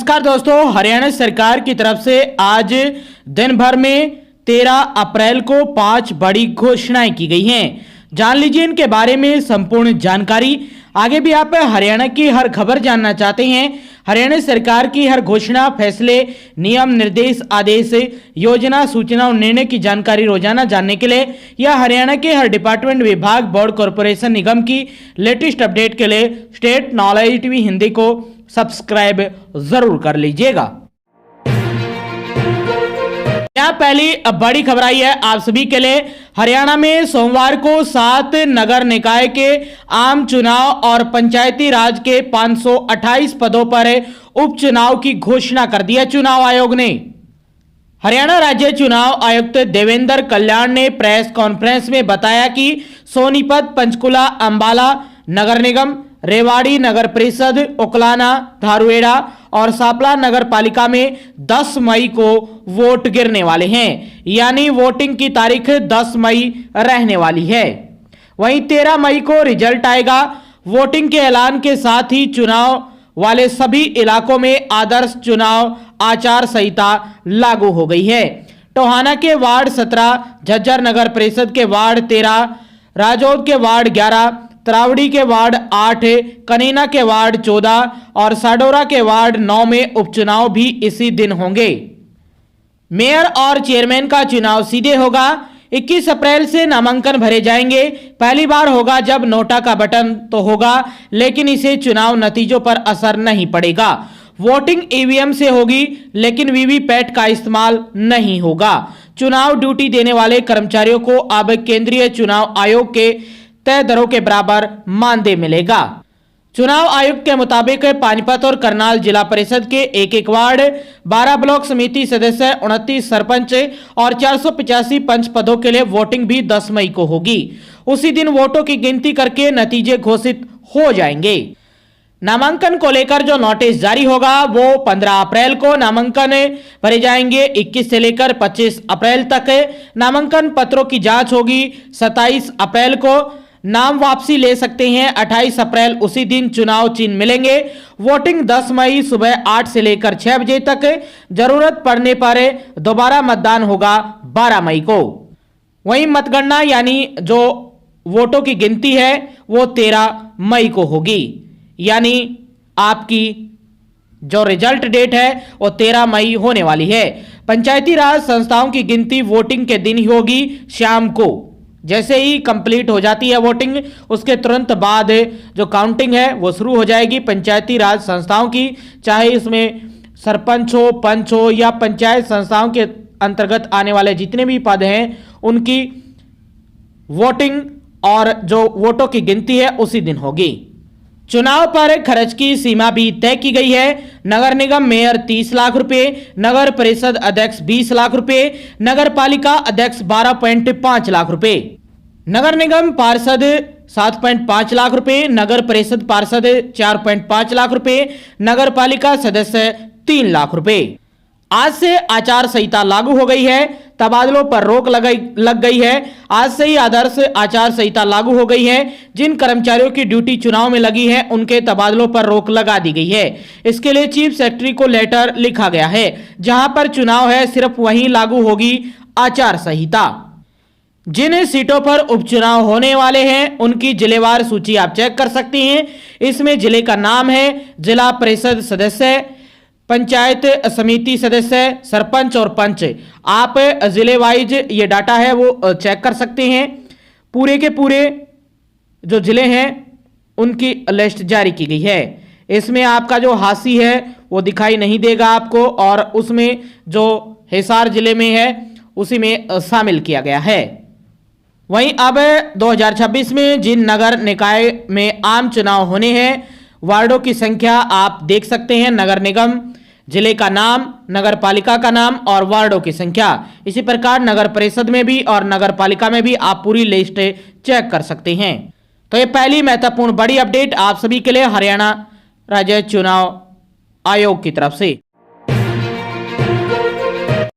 नमस्कार दोस्तों, हरियाणा सरकार की तरफ से आज दिन भर में 13 अप्रैल को 5 बड़ी घोषणाएं की गई हैं। जान लीजिए इनके बारे में संपूर्ण जानकारी। आगे भी आप हरियाणा की हर खबर जानना चाहते हैं, हरियाणा सरकार की हर घोषणा, फैसले, नियम, निर्देश, आदेश, योजना, सूचना और निर्णय की जानकारी रोजाना जानने के लिए या हरियाणा के हर डिपार्टमेंट, विभाग, बोर्ड, कॉरपोरेशन, निगम की लेटेस्ट अपडेट के लिए स्टेट नॉलेज टीवी हिंदी को सब्सक्राइब जरूर कर लीजिएगा। यहाँ पहली बड़ी खबर आई है आप सभी के लिए। हरियाणा में सोमवार को 7 नगर निकाय के आम चुनाव और पंचायती राज के 528 पदों पर उपचुनाव की घोषणा कर दी है चुनाव आयोग ने। हरियाणा राज्य चुनाव आयुक्त देवेंद्र कल्याण ने प्रेस कॉन्फ्रेंस में बताया कि सोनीपत, पंचकुला, अंबाला नगर निगम, रेवाड़ी नगर परिषद, उकलाना, धारुएड़ा और सापला नगर पालिका में 10 मई को वोट गिरने वाले हैं, यानी वोटिंग की तारीख 10 मई रहने वाली है। वहीं 13 मई को रिजल्ट आएगा। वोटिंग के ऐलान के साथ ही चुनाव वाले सभी इलाकों में आदर्श चुनाव आचार संहिता लागू हो गई है। टोहाना के वार्ड 17, झज्जर नगर परिषद के वार्ड 13, राजौद के वार्ड 11, तरावड़ी के वार्ड 8, कनीना के वार्ड 14 और साडोरा के वार्ड 9 में उपचुनाव भी इसी दिन होंगे। मेयर और चेयरमैन का चुनाव सीधे होगा। 21 अप्रैल से नामांकन भरे जाएंगे। पहली बार होगा जब नोटा का बटन तो होगा, लेकिन इसे चुनाव नतीजों पर असर नहीं पड़ेगा। वोटिंग ईवीएम से होगी, लेकिन वीवीपैट का इस्तेमाल नहीं होगा। चुनाव ड्यूटी देने वाले कर्मचारियों को अब केंद्रीय चुनाव आयोग के तय दरों के बराबर मानदेय मिलेगा। चुनाव आयुक्त के मुताबिक पानीपत और करनाल जिला परिषद के एक वार्ड, 12 ब्लॉक समिति सदस्य, 29 सरपंच और 485 पंच पदों के लिए वोटिंग भी 10 मई को होगी। उसी दिन वोटों की गिनती करके नतीजे घोषित हो जाएंगे। नामांकन को लेकर जो नोटिस जारी होगा वो 15 अप्रैल को नामांकन भरे जाएंगे। 21 से लेकर 25 अप्रैल तक नामांकन पत्रों की जांच होगी। 27 अप्रैल को नाम वापसी ले सकते हैं। 28 अप्रैल उसी दिन चुनाव चिन्ह मिलेंगे। वोटिंग 10 मई सुबह 8 से लेकर 6 बजे तक। जरूरत पड़ने पर दोबारा मतदान होगा 12 मई को। वहीं मतगणना यानी जो वोटों की गिनती है वो 13 मई को होगी, यानी आपकी जो रिजल्ट डेट है वो 13 मई होने वाली है। पंचायती राज संस्थाओं की गिनती वोटिंग के दिन ही होगी, शाम को। जैसे ही कंप्लीट हो जाती है वोटिंग, उसके तुरंत बाद जो काउंटिंग है वो शुरू हो जाएगी पंचायती राज संस्थाओं की, चाहे इसमें सरपंच हो, पंच हो या पंचायत संस्थाओं के अंतर्गत आने वाले जितने भी पद हैं उनकी वोटिंग और जो वोटों की गिनती है उसी दिन होगी। चुनाव पर खर्च की सीमा भी तय की गई है। नगर निगम मेयर 30 लाख रुपए, नगर परिषद अध्यक्ष 20 लाख रुपए, नगर पालिका अध्यक्ष 12.5 लाख रुपए, नगर निगम पार्षद 7.5 लाख रुपए, नगर परिषद पार्षद 4.5 लाख रुपए, नगर पालिका सदस्य 3 लाख रुपए। आज से आचार संहिता लागू हो गई है। तबादलों पर रोक लग गई है। आज से ही आदर्श आचार संहिता लागू हो गई है। जिन कर्मचारियों की ड्यूटी चुनाव में लगी है उनके तबादलों पर रोक लगा दी गई है। इसके लिए चीफ सेक्रेटरी को लेटर लिखा गया है। जहां पर चुनाव है सिर्फ वहीं लागू होगी आचार संहिता। जिन सीटों पर उपचुनाव होने वाले हैं उनकी जिलेवार सूची आप चेक कर सकते हैं। इसमें जिले का नाम है, जिला परिषद सदस्य, पंचायत समिति सदस्य, सरपंच और पंच। आप जिले वाइज ये डाटा है वो चेक कर सकते हैं। पूरे के पूरे जो जिले हैं उनकी लिस्ट जारी की गई है। इसमें आपका जो हासी है वो दिखाई नहीं देगा आपको, और उसमें जो हिसार जिले में है उसी में शामिल किया गया है। वहीं अब 2026 में जिन नगर निकाय में आम चुनाव होने हैं वार्डों की संख्या आप देख सकते हैं। नगर निगम, जिले का नाम, नगर पालिका का नाम और वार्डों की संख्या। इसी प्रकार नगर परिषद में भी और नगर पालिका में भी आप पूरी लिस्ट चेक कर सकते हैं। तो ये पहली महत्वपूर्ण बड़ी अपडेट आप सभी के लिए हरियाणा राज्य चुनाव आयोग की तरफ से।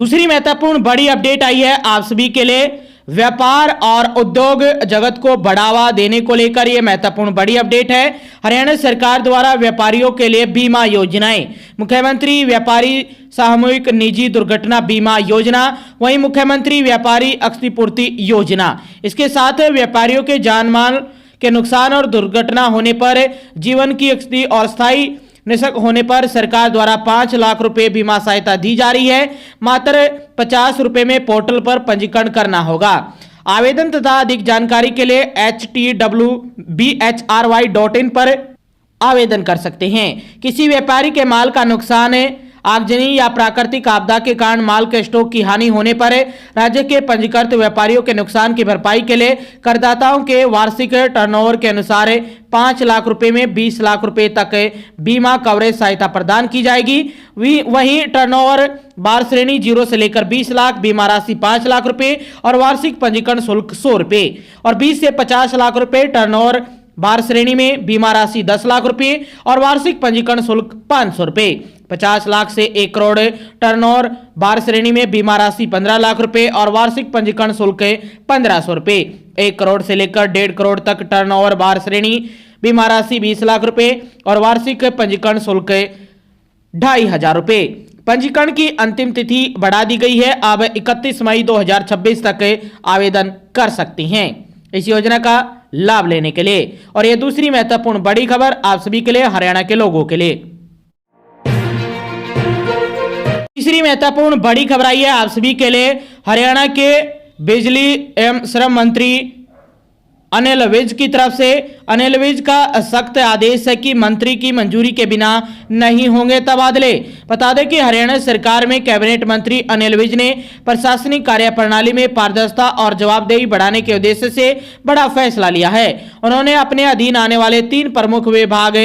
दूसरी महत्वपूर्ण बड़ी अपडेट आई है आप सभी के लिए। व्यापार और उद्योग जगत को बढ़ावा देने को लेकर यह महत्वपूर्ण बड़ी अपडेट है। हरियाणा सरकार द्वारा व्यापारियों के लिए बीमा योजनाएं। मुख्यमंत्री व्यापारी सामूहिक निजी दुर्घटना बीमा योजना, वहीं मुख्यमंत्री व्यापारी क्षतिपूर्ति योजना। इसके साथ व्यापारियों के जान माल के नुकसान और दुर्घटना होने पर जीवन की क्षति और स्थायी निशक होने पर सरकार द्वारा 5 लाख रुपए बीमा सहायता दी जा रही है। मात्र 50 रुपए में पोर्टल पर पंजीकरण करना होगा। आवेदन तथा अधिक जानकारी के लिए htwbhry.in पर आवेदन कर सकते हैं। किसी व्यापारी के माल का नुकसान आगजनी या प्राकृतिक आपदा के कारण माल के स्टॉक की हानि होने पर राज्य के पंजीकृत व्यापारियों के नुकसान की भरपाई के लिए करदाताओं के वार्षिक टर्नओवर के अनुसार 5 लाख रुपए में 20 लाख रुपए तक बीमा कवरेज सहायता प्रदान की जाएगी। वहीं टर्नओवर बार श्रेणी 0 से लेकर 20 लाख, बीमा राशि 5 लाख रुपए और वार्षिक पंजीकरण शुल्क 100 रुपए, और 20 से 50 लाख रुपए टर्नओवर बार श्रेणी में बीमा राशि 10 लाख रुपए और वार्षिक पंजीकरण शुल्क 500 रुपए। 50 लाख से 1 करोड़ टर्नओवर बार श्रेणी में बीमा राशि 15 लाख रुपए और वार्षिक पंजीकरण शुल्क 1500 रुपए। 1 करोड़ से लेकर 1.5 करोड़ तक टर्नओवर बार श्रेणी, बीमा राशि 20 लाख रुपए और वार्षिक पंजीकरण शुल्क 2500 रुपए। पंजीकरण की अंतिम तिथि बढ़ा दी गई है। अब 31 मई 2026 तक आवेदन कर सकती हैं इस योजना का लाभ लेने के लिए। और यह दूसरी महत्वपूर्ण बड़ी खबर आप सभी के लिए, हरियाणा के लोगों के लिए। तीसरी महत्वपूर्ण बड़ी खबर आई है आप सभी के लिए। हरियाणा के बिजली एवं श्रम मंत्री अनिल विज की तरफ से। अनिल विज का सख्त आदेश है कि मंत्री की मंजूरी के बिना नहीं होंगे तबादले। बता दें कि हरियाणा सरकार में कैबिनेट मंत्री अनिल विज ने प्रशासनिक कार्यप्रणाली में पारदर्शिता और जवाबदेही बढ़ाने के उद्देश्य से बड़ा फैसला लिया है। उन्होंने अपने अधीन आने वाले 3 प्रमुख विभाग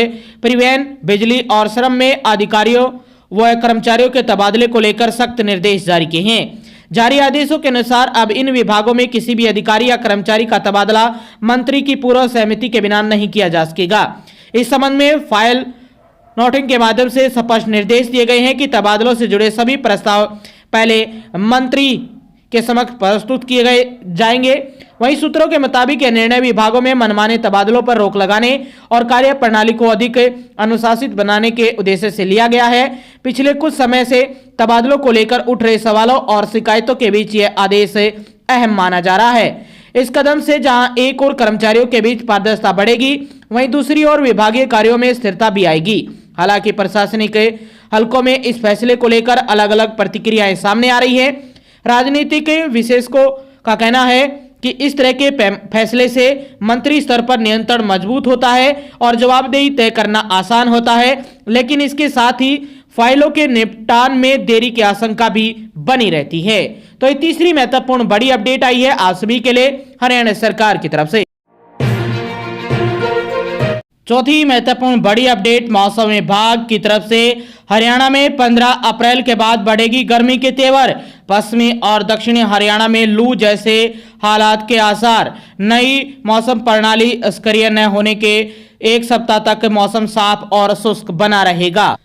परिवहन, बिजली और श्रम में अधिकारियों व कर्मचारियों के तबादले को लेकर सख्त निर्देश जारी किए हैं। जारी आदेशों के अनुसार अब इन विभागों में किसी भी अधिकारी या कर्मचारी का तबादला मंत्री की पूर्व सहमति के बिना नहीं किया जा सकेगा। इस संबंध में फाइल नोटिंग के माध्यम से स्पष्ट निर्देश दिए गए हैं कि तबादलों से जुड़े सभी प्रस्ताव पहले मंत्री के समक्ष प्रस्तुत किए गए जाएंगे। वहीं सूत्रों के मुताबिक यह निर्णय विभागों में मनमाने तबादलों पर रोक लगाने और कार्य प्रणाली को अधिक अनुशासित बनाने के उद्देश्य से लिया गया है। पिछले कुछ समय से तबादलों को लेकर उठ रहे सवालों और शिकायतों के बीच यह आदेश अहम माना जा रहा है। इस कदम से जहां एक और कर्मचारियों के बीच पारदर्शिता बढ़ेगी, वहीं दूसरी ओर विभागीय कार्यों में स्थिरता भी आएगी। हालांकि प्रशासनिक हलकों में इस फैसले को लेकर अलग अलग प्रतिक्रियाएं सामने आ रही है। राजनीतिक विशेषज्ञों का कहना है कि इस तरह के फैसले से मंत्री स्तर पर नियंत्रण मजबूत होता है और जवाबदेही तय करना आसान होता है, लेकिन इसके साथ ही फाइलों के निपटान में देरी की आशंका भी बनी रहती है। तो ये तीसरी महत्वपूर्ण बड़ी अपडेट आई है आप सभी के लिए हरियाणा सरकार की तरफ से। चौथी महत्वपूर्ण बड़ी अपडेट मौसम विभाग की तरफ से। हरियाणा में 15 अप्रैल के बाद बढ़ेगी गर्मी के तेवर। पश्चिमी और दक्षिणी हरियाणा में लू जैसे हालात के आसार। नई मौसम प्रणाली सक्रिय न होने के 1 सप्ताह तक मौसम साफ और शुष्क बना रहेगा।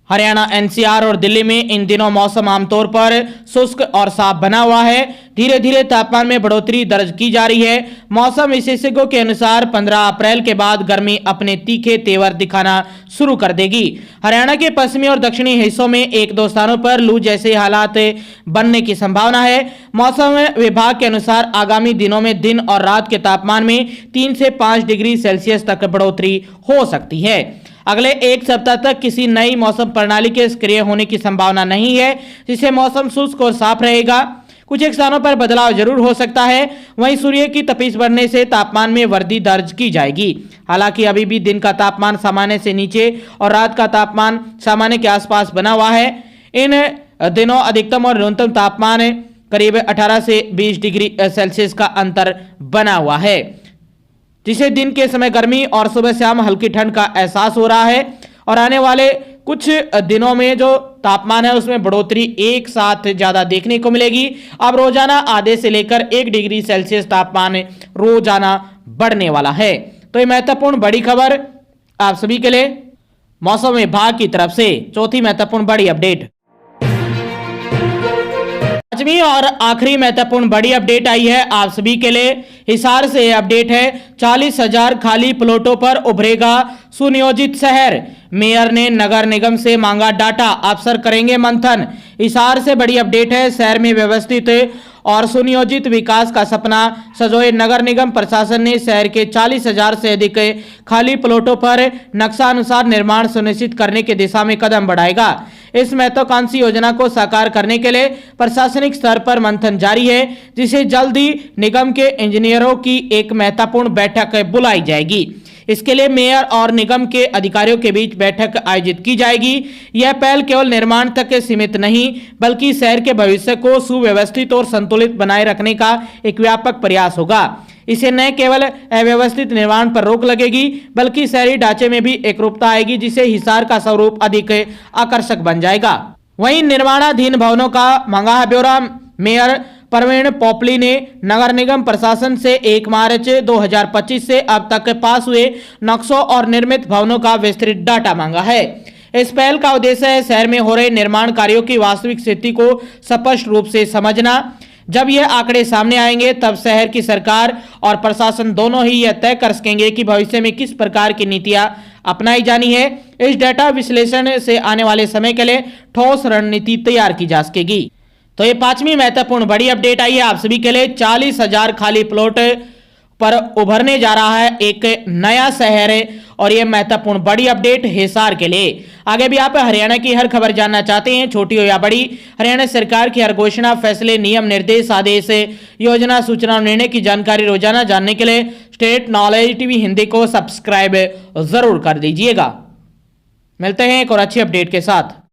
हरियाणा, एनसीआर और दिल्ली में इन दिनों मौसम आमतौर पर शुष्क और साफ बना हुआ है। धीरे धीरे तापमान में बढ़ोतरी दर्ज की जा रही है। मौसम विशेषज्ञों के अनुसार 15 अप्रैल के बाद गर्मी अपने तीखे तेवर दिखाना शुरू कर देगी। हरियाणा के पश्चिमी और दक्षिणी हिस्सों में 1-2 स्थानों पर लू जैसे हालात बनने की संभावना है। मौसम विभाग के अनुसार आगामी दिनों में दिन और रात के तापमान में 3 से 5 डिग्री सेल्सियस तक बढ़ोतरी हो सकती है। अगले 1 सप्ताह तक किसी नई मौसम प्रणाली के सक्रिय होने की संभावना नहीं है, जिससे मौसम शुष्क और साफ रहेगा। कुछ एक स्थानों पर बदलाव जरूर हो सकता है। वहीं सूर्य की तपिश बढ़ने से तापमान में वृद्धि दर्ज की जाएगी। हालांकि अभी भी दिन का तापमान सामान्य से नीचे और रात का तापमान सामान्य के आसपास बना हुआ है। इन दिनों अधिकतम और न्यूनतम तापमान करीब 18 से 20 डिग्री सेल्सियस का अंतर बना हुआ है, जिसे दिन के समय गर्मी और सुबह शाम हल्की ठंड का एहसास हो रहा है। और आने वाले कुछ दिनों में जो तापमान है उसमें बढ़ोतरी एक साथ ज्यादा देखने को मिलेगी। अब रोजाना आधे से लेकर 1 डिग्री सेल्सियस तापमान रोजाना बढ़ने वाला है। तो ये महत्वपूर्ण बड़ी खबर आप सभी के लिए मौसम विभाग की तरफ से। चौथी महत्वपूर्ण बड़ी अपडेट। पांचवी और आखिरी महत्वपूर्ण बड़ी अपडेट आई है आप सभी के लिए। हिसार से अपडेट है, 40,000 खाली प्लॉटों पर उभरेगा सुनियोजित शहर। मेयर ने नगर निगम से मांगा डाटा, अफसर करेंगे मंथन। हिसार से बड़ी अपडेट है, शहर में व्यवस्थित और सुनियोजित विकास का सपना सजोए नगर निगम प्रशासन ने शहर के 40,000 से अधिक खाली प्लॉटों पर नक्शानुसार निर्माण सुनिश्चित करने की दिशा में कदम बढ़ाएगा। इस महत्वाकांक्षी योजना को साकार करने के लिए प्रशासनिक स्तर पर मंथन जारी है, जिसे जल्द ही निगम के इंजीनियरों की एक महत्वपूर्ण बैठक बुलाई जाएगी। इसके लिए मेयर और निगम के अधिकारियों के बीच बैठक आयोजित की जाएगी। यह पहल केवल निर्माण तक सीमित नहीं, बल्कि शहर के भविष्य को सुव्यवस्थित और संतुलित बनाए रखने का एक व्यापक प्रयास होगा। इसे न केवल अव्यवस्थित निर्माण पर रोक लगेगी, बल्कि शहरी ढांचे में भी एकरूपता आएगी, जिससे हिसार का स्वरूप अधिक आकर्षक बन जाएगा। वहीं निर्माणाधीन भवनों का मांगा ब्यौरा मेयर प्रवीण पोपली ने नगर निगम प्रशासन से 1 मार्च 2025 से अब तक पास हुए नक्शों और निर्मित भवनों का विस्तृत डाटा मांगा है। इस पहल का उद्देश्य है शहर में हो रहे निर्माण कार्यों की वास्तविक स्थिति को स्पष्ट रूप से समझना। जब यह आंकड़े सामने आएंगे, तब शहर की सरकार और प्रशासन दोनों ही यह तय कर सकेंगे कि भविष्य में किस प्रकार की नीतियां अपनाई जानी है। इस डाटा विश्लेषण से आने वाले समय के लिए ठोस रणनीति तैयार की जा सकेगी। तो ये पांचवी महत्वपूर्ण बड़ी अपडेट आई है आप सभी के लिए। 40,000 खाली प्लॉट पर उभरने जा रहा है एक नया शहर है, और ये महत्वपूर्ण बड़ी अपडेट हिसार के लिए। आगे भी आप हरियाणा की हर खबर जानना चाहते हैं, छोटी हो या बड़ी, हरियाणा सरकार की हर घोषणा, फैसले, नियम, निर्देश, आदेश, योजना, सूचना और निर्णय की जानकारी रोजाना जानने के लिए स्टेट नॉलेज टीवी हिंदी को सब्सक्राइब जरूर कर दीजिएगा। मिलते हैं एक और अच्छी अपडेट के साथ।